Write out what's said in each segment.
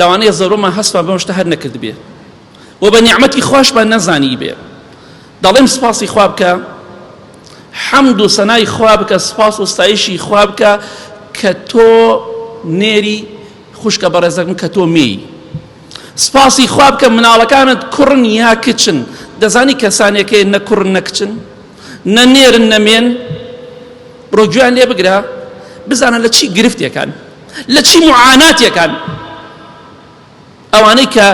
لەوانەیە زۆربەمان هەستمان بەم شتە هەر نەکرد بێ و بە نیعمەتی خۆشمان نەزانی بێ. دەڵێم سپاسی خوا بکە، حەمد و سەنای خوا بکە، سپاس و ستایشی خوا بکە کە تۆ نێری خوشکە بەڕێزەکەم کە تۆ مێی. سپاسی خوا بکە مناڵەکانت کوڕن یا کچن. دەزانی کەسانێکەیە نە کوڕن نە کچن، نە نێرن نەمێن، بڕۆ گویان لێ بگرە بزانە لە چی گرفتێکان، لە چی معاناتێکان. ئەوانەی کە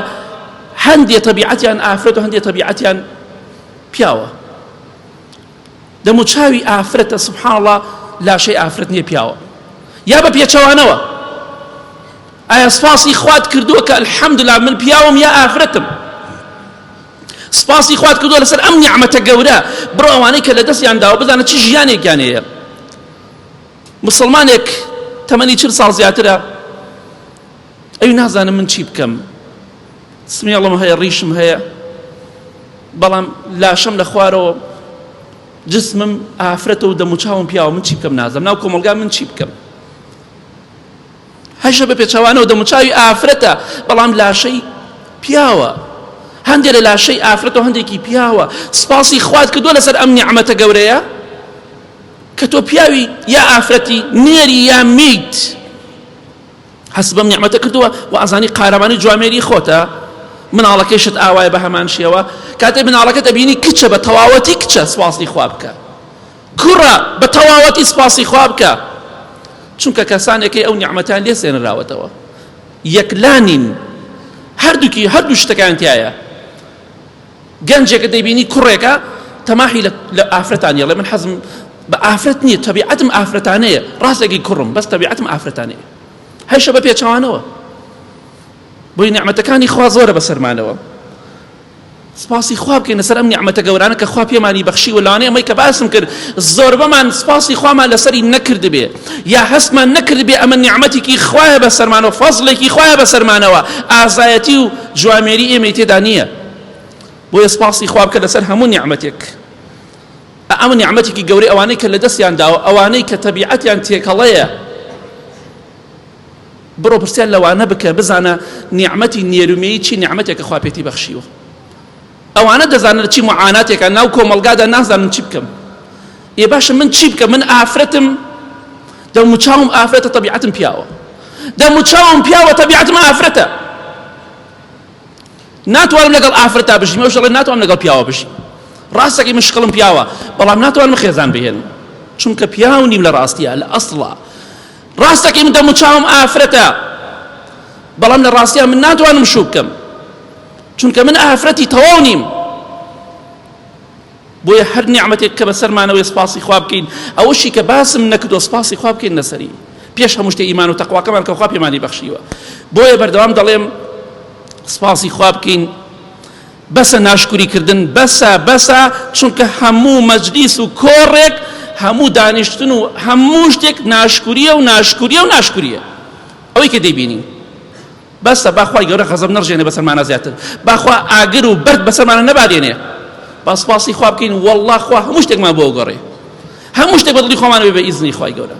هەندێ تەبیعەتیان ئافرەت و هەندێ تەبیعەتیان پیاوە، دەموچاوی ئافرەتە سبحان الله، لاشەی ئافرەت نییە پیاوە، یا بە پێچەوانەوە. ئایا سپاسی خوات کردووە کە الحەمدوللا من پیاوم یا ئافرەتم؟ سپاسی خوات کردووە لەسەر ئەم نیعمەتە گەورە. بڕۆ ئەوانەی کە لە دەستیان داوە بزانە چی ژیانێکیان هەیە. مسلمانێک تەمەنی 40 ساڵ زیاترە، ئەوی نازانم من چی بکەم، سمێڵم هەیە، ڕیشم هەیە، بەڵام لاشەم لە خوارەوە، جسمم ئافرەتە و دەموچاوم پیاوە، من چی بکەم نازانم، ناو کۆمەلگا من چی بکەم. هەشە بە پێچەوانەوە دەموچاوی ئافرەتە بەڵام لاشەی پیاوە. هەندێک لە لاشەی ئافرەت و هەندێکی پیاوە. سپاسی خوات کردووە لەسەر ئەم نیعمەتە گەورەیە کە تۆ پیاوی یا ئافرەتی، نێری یا میت، هەست بەم نیعمەتە کردووە و ئازانی قارەمانی جوامێری خۆتە. مناڵەکەیشت ئاوایە بە هەمان شێوە. کاتێ مناڵەکەت ئەبینی کچە، بە تەواوەتی کچە، سپاسی خوا بکە. کوڕە، بە تەواوەتی سپاسی خوا بکە، چونکە کەسانێکی ئەو نیعمەتیان لێ سێنراوەتەوە. یەکلانین، هەردوو شتەکان تایە. گەنجێکە دەیبینی کوڕێکە تەماحی لە ئافرەتان یەڵێ من حەزم بە ئافرەت نییە، تەبیعەتم ئافرەتانەیە، ڕاستێکی کوڕم بەس تەبیعەتم ئافرەتانەیە. هەیشە بە پێچەوانەوە. بۆی نیعمەتەکانی خوا زۆرە بەسەرمانەوە. سپاسی خوا بکەین لەسەر ئەم نیعمەتە گەورانە کە خوا پێمانی بەخشی و لەوانەیە ئەمەی کە باسم کرد زۆربەمان سپاسی خوامان لەسەری نەکرد بێ، یا هەستمان نەکرد بێ ئەمە نیعمەتێکی خوایە بەسەرمانەوە، فەزڵێکی خوایە بەسەرمانەوە، ئازایەتی و جوامێری ئێمەی تێدا نییە. بۆیە سپاسی خوا بکە لەسەر هەموو نیعمەتێک. ئەمە نیعمەتێکی گەورەی ئەوانەی کە لە دەستیان داوە، ئەوانەی کە تەبیعەتیان تێکەڵەیە، بڕۆ پرسیان لەوانە بکە بزانە نیعمەتی نێرومێیی چی نیعمەتێکە خوا پێتی بەخشیوە. ئەوانە دەزانن چی معاناتێکە ناو کۆمەلگادا، نازانن چی بکەم. ئێ باشە من چی بکەم؟ من ئافرەتم، دەموچاوم ئافرەتە، تەبیعەتم پیاوە، دەموچاوم پیاوە، تەبیعەتم ئافرەتە. ناتوانم لەگەڵ ئافرەتا بژیم، ئەوش دەڵێ ناتوانم لەگەڵ پیاوە بژیم. ڕاستەکەی مشکڵم پیاوە، بەڵام ناتوانم خێزان بهێنم چونکە پیاو نیم لە ڕاستیە، لە ئەسڵە. ڕاستەکەی من دەموچاوم ئافرەتە، بەڵام لە ڕاستیە من ناتوانم شو بکەم چونکە من ئافرەتی تەواو نیم. بۆیە هەر نیعمەتێک کە بەسەرمانەوەی سپاسی خوا بکەین، ئەوەشی کە باسم نەکردووە سپاسی خوا بکەین لەسەری، پێش هەموو شتێ ئیمان و تەقواکەمان کە خوا پێمانی بەخشیوە. بۆیە بەردەوام دەڵێم سپاسی خوا بکەین، بەسە ناشکوریکردن، بەسە چونکە هەموو مەجلیس و کۆڕێک، هەموو دانیشتن و هەموو شتێک ناشکوریە و ناشکوریە و ناشکوریە. ئەوەی کە دەیبینین بەسە باخوای گەورە غەزەب نەڕژێنێ بەسەرمانە زیاتر، باخوا ئاگر و بەرد بەسەرمانە نەبارێنێ. با سپاسی خوا بکەین، وەڵڵا خوا هەموو شتێکمان بۆ گەڕێ، هەموو شتێک بە دڵی خۆمانەوێ بە ئیزنی خوای گەورە.